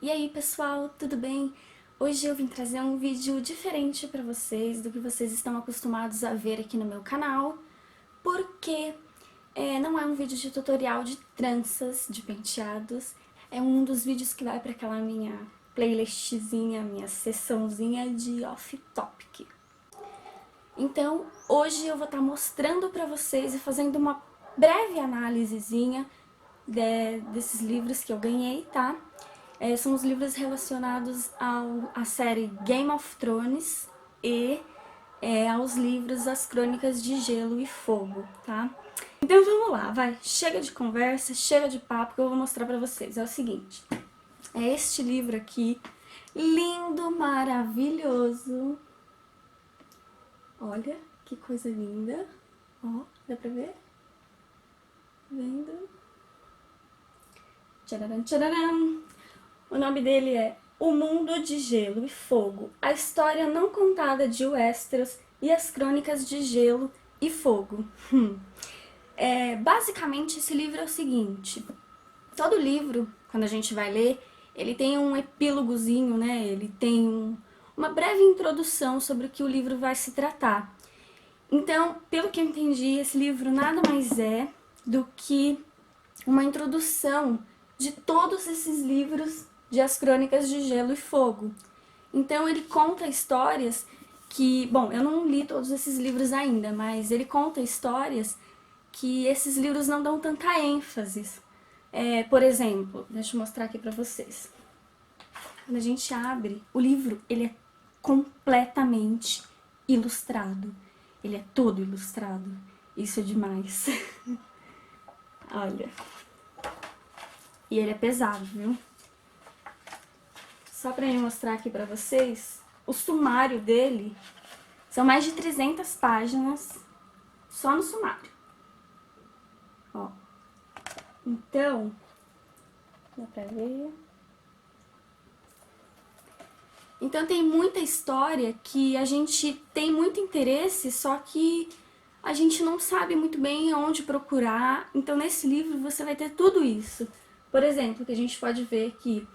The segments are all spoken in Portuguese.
E aí pessoal, tudo bem? Hoje eu vim trazer um vídeo diferente pra vocês do que vocês estão acostumados a ver aqui no meu canal, porque não é um vídeo de tutorial de tranças, de penteados, é um dos vídeos que vai pra aquela minha playlistzinha, minha sessãozinha de off-topic. Então, hoje eu vou estar mostrando pra vocês e fazendo uma breve análisezinha desses livros que eu ganhei, tá? São os livros relacionados à série Game of Thrones e aos livros As Crônicas de Gelo e Fogo, tá? Então vamos lá, vai, chega de conversa, chega de papo que eu vou mostrar pra vocês. É o seguinte, é este livro aqui, lindo, maravilhoso. Olha que coisa linda, ó, dá pra ver? Vendo? Tchararam, tchararam. O nome dele é O Mundo de Gelo e Fogo, a história não contada de Westeros e as crônicas de Gelo e Fogo. Basicamente, esse livro é o seguinte, todo livro, quando a gente vai ler, ele tem um epílogozinho, né? Ele tem uma breve introdução sobre o que o livro vai se tratar. Então, pelo que eu entendi, esse livro nada mais é do que uma introdução de todos esses livros de As Crônicas de Gelo e Fogo. Então ele conta histórias que, bom, eu não li todos esses livros ainda, mas ele conta histórias que esses livros não dão tanta ênfase. Por exemplo, deixa eu mostrar aqui pra vocês. Quando a gente abre o livro, ele é completamente ilustrado. Ele é todo ilustrado. Isso é demais. Olha. E ele é pesado, viu? Só pra eu mostrar aqui pra vocês, o sumário dele são mais de 300 páginas só no sumário. Ó. Então, dá pra ver? Então tem muita história que a gente tem muito interesse, só que a gente não sabe muito bem onde procurar. Então nesse livro você vai ter tudo isso. Por exemplo, que a gente pode ver que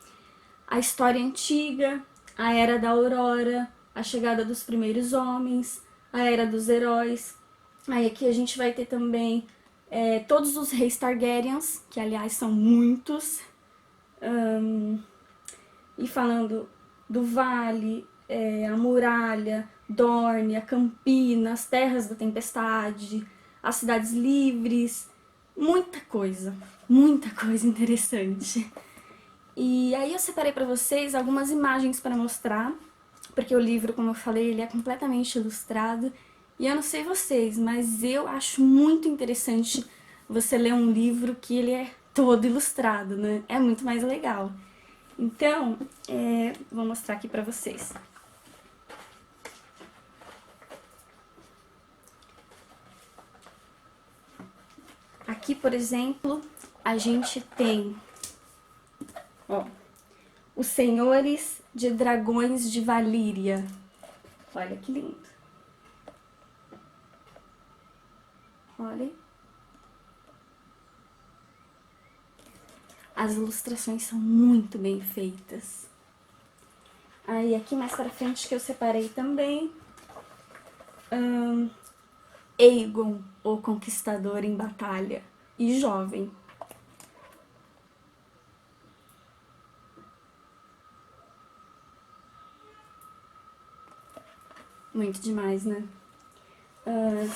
a história antiga, a Era da Aurora, a chegada dos primeiros homens, a Era dos Heróis. Aí aqui a gente vai ter também todos os reis Targaryens, que aliás são muitos. E falando do Vale, a Muralha, Dorne, a Campina, as Terras da Tempestade, as Cidades Livres, muita coisa interessante. E aí eu separei pra vocês algumas imagens para mostrar, porque o livro, como eu falei, ele é completamente ilustrado. E eu não sei vocês, mas eu acho muito interessante você ler um livro que ele é todo ilustrado, né? É muito mais legal. Então, vou mostrar aqui pra vocês. Aqui, por exemplo, a gente tem, ó, Os Senhores de Dragões de Valíria. Olha que lindo. Olha. As ilustrações são muito bem feitas. Aí aqui mais pra frente que eu separei também, Aegon, o Conquistador em Batalha, e Jovem. Muito demais, né?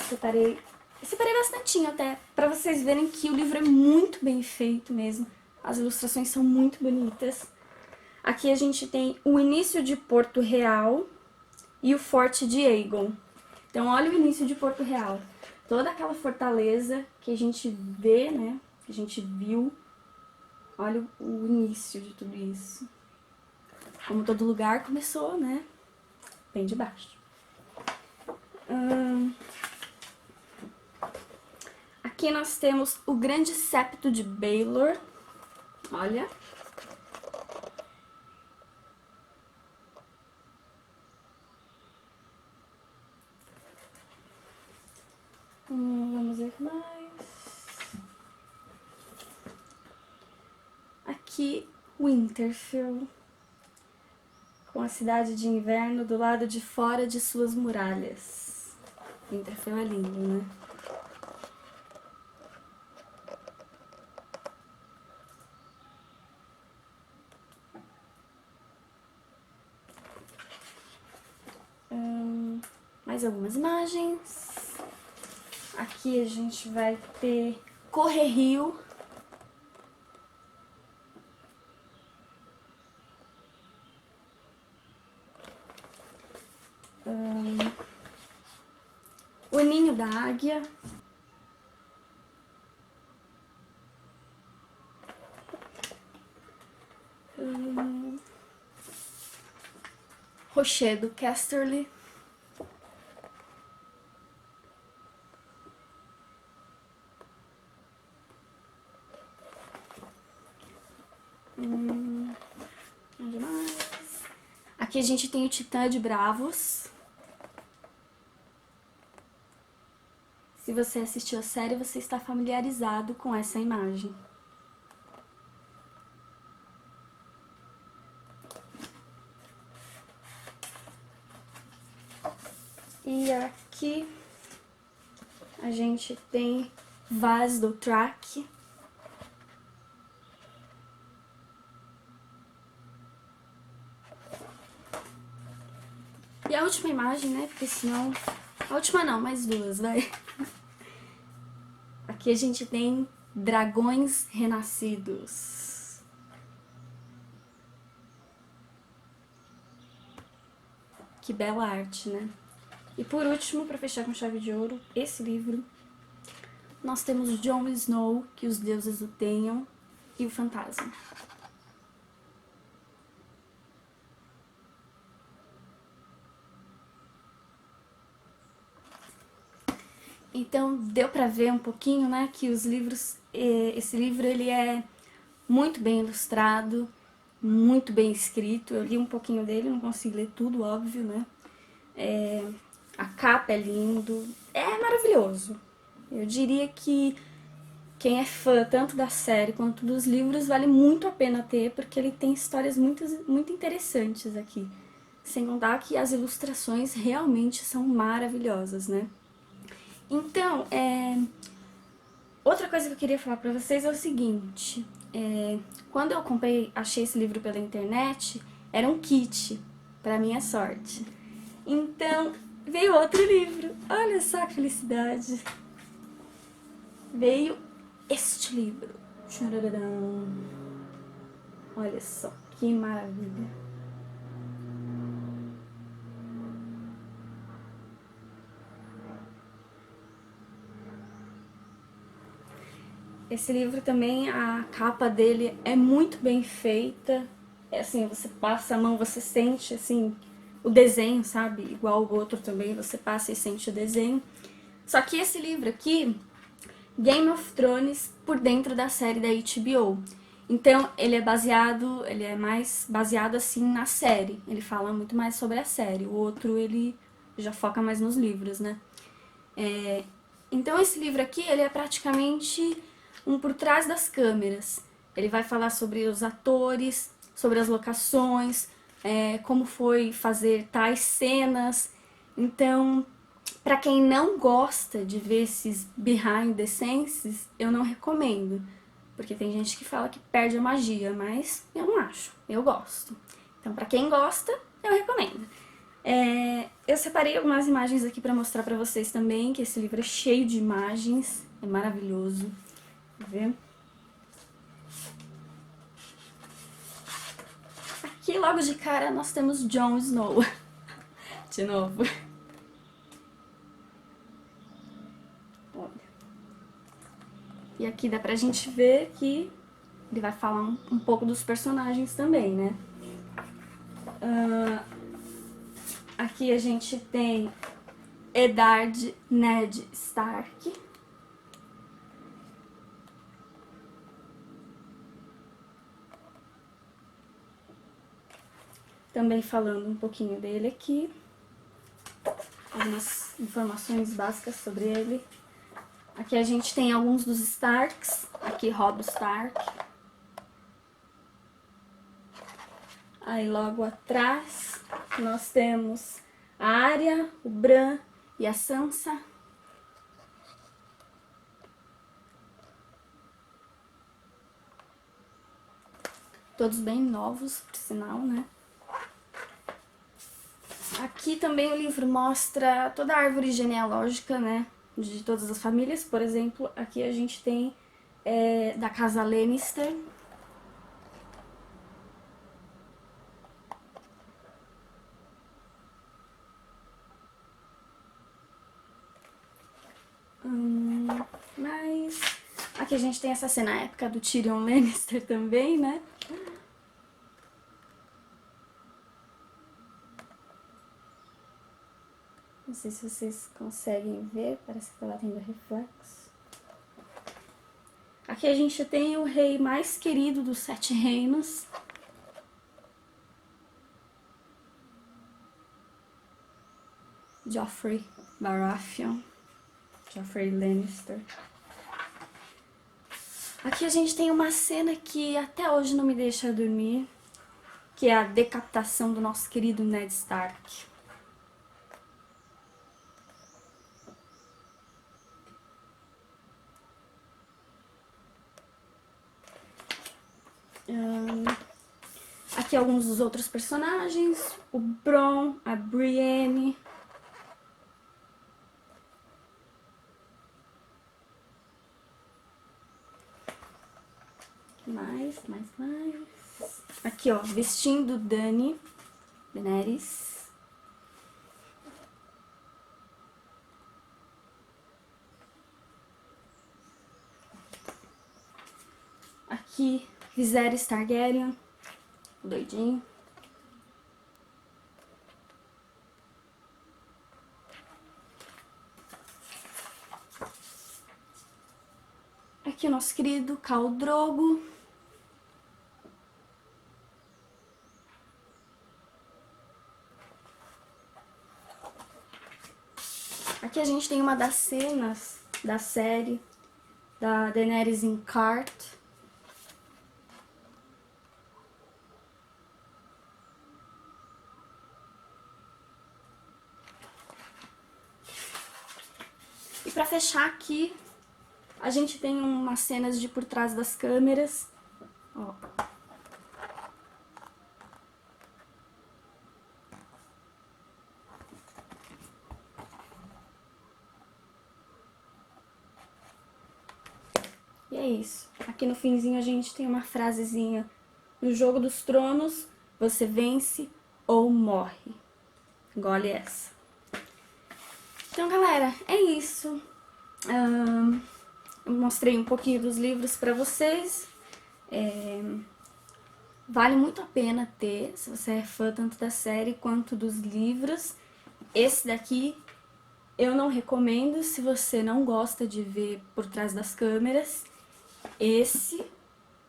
Separei bastantinho até, pra vocês verem que o livro é muito bem feito mesmo. As ilustrações são muito bonitas. Aqui a gente tem o início de Porto Real e o Forte de Aegon. Então olha o início de Porto Real. Toda aquela fortaleza que a gente vê, né, que a gente viu. Olha o início de tudo isso. Como todo lugar começou, né, bem de baixo. Aqui nós temos o Grande Septo de Baelor. Olha. Vamos ver mais. Aqui, Winterfell. com a cidade de inverno do lado de fora de suas muralhas. Winterfell é lindo, né? Mais algumas imagens. Aqui a gente vai ter Correrio. O Ninho da Águia. Rochedo Casterly. Onde mais? Aqui a gente tem o Titã de Bravos. Se você assistiu a série, você está familiarizado com essa imagem. E aqui a gente tem Vaz do Track. E a última imagem, né? Porque senão... A última não, mais duas, vai. Aqui a gente tem Dragões Renascidos. Que bela arte, né? E por último, para fechar com chave de ouro, esse livro, nós temos Jon Snow, que os deuses o tenham, e o fantasma. Então deu pra ver um pouquinho, né, que os livros, esse livro ele é muito bem ilustrado, muito bem escrito. Eu li um pouquinho dele, não consigo ler tudo, óbvio, né. A capa é lindo, é maravilhoso. Eu diria que quem é fã tanto da série quanto dos livros vale muito a pena ter, porque ele tem histórias muito interessantes aqui. Sem contar que as ilustrações realmente são maravilhosas, né. Então, outra coisa que eu queria falar pra vocês é o seguinte, quando eu achei esse livro pela internet, era um kit, pra minha sorte. Então, veio outro livro, olha só que felicidade. Veio este livro. Tcharadadam. Olha só, que maravilha. Esse livro também, a capa dele é muito bem feita. É assim, você passa a mão, você sente assim o desenho, sabe? Igual o outro também, você passa e sente o desenho. Só que esse livro aqui, Game of Thrones por dentro da série da HBO. Então, ele é mais baseado assim na série. Ele fala muito mais sobre a série. O outro, ele já foca mais nos livros, né? Então, esse livro aqui, ele é praticamente um por trás das câmeras. Ele vai falar sobre os atores, sobre as locações, como foi fazer tais cenas. Então, pra quem não gosta de ver esses behind the scenes, eu não recomendo. Porque tem gente que fala que perde a magia, mas eu não acho, eu gosto. Então, pra quem gosta, eu recomendo. Eu separei algumas imagens aqui pra mostrar pra vocês também, que esse livro é cheio de imagens, é maravilhoso. Quer ver? Aqui, logo de cara, nós temos Jon Snow. De novo. Olha. E aqui dá pra gente ver que ele vai falar um pouco dos personagens também, né? Aqui a gente tem Eddard Ned Stark. Também falando um pouquinho dele aqui. Algumas informações básicas sobre ele. Aqui a gente tem alguns dos Starks. Aqui Robb Stark. Aí logo atrás nós temos a Arya, o Bran e a Sansa. Todos bem novos, por sinal, né? Aqui também o livro mostra toda a árvore genealógica, né? De todas as famílias. Por exemplo, aqui a gente tem da casa Lannister. Mas aqui a gente tem essa cena épica do Tyrion Lannister também, né? Não sei se vocês conseguem ver, parece que tá lá tendo reflexo. Aqui a gente tem o rei mais querido dos 7 reinos. Joffrey Baratheon. Joffrey Lannister. Aqui a gente tem uma cena que até hoje não me deixa dormir, que é a decapitação do nosso querido Ned Stark. Aqui alguns dos outros personagens, o Bronn, a Brienne. Mais. Aqui, ó, vestindo Dany, Daenerys. Aqui, Viserys Targaryen, o doidinho. Aqui o nosso querido Khal Drogo. Aqui a gente tem uma das cenas da série da Daenerys em Cart. E pra fechar aqui, a gente tem umas cenas de por trás das câmeras. Ó. E é isso. Aqui no finzinho a gente tem uma frasezinha. No Jogo dos Tronos, você vence ou morre. Engole essa. Então, galera, é isso. Eu mostrei um pouquinho dos livros pra vocês. Vale muito a pena ter, se você é fã tanto da série quanto dos livros. Esse daqui eu não recomendo se você não gosta de ver por trás das câmeras. Esse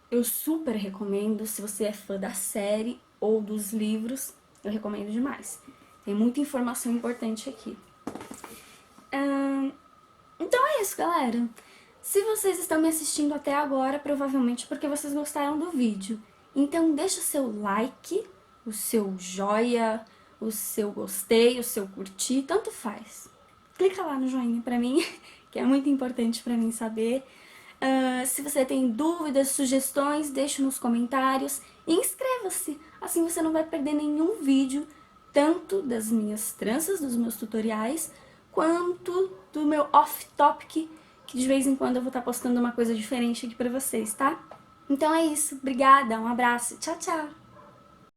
eu super recomendo se você é fã da série ou dos livros. Eu recomendo demais. Tem muita informação importante aqui. Então é isso, galera. Se vocês estão me assistindo até agora, provavelmente porque vocês gostaram do vídeo. Então deixa o seu like, o seu joia, o seu gostei, o seu curtir, tanto faz. Clica lá no joinha pra mim, que é muito importante pra mim saber. Se você tem dúvidas, sugestões, deixe nos comentários e inscreva-se. Assim você não vai perder nenhum vídeo, tanto das minhas tranças, dos meus tutoriais, quanto do meu off-topic, que de vez em quando eu vou estar postando uma coisa diferente aqui pra vocês, tá? Então é isso. Obrigada, um abraço. Tchau, tchau!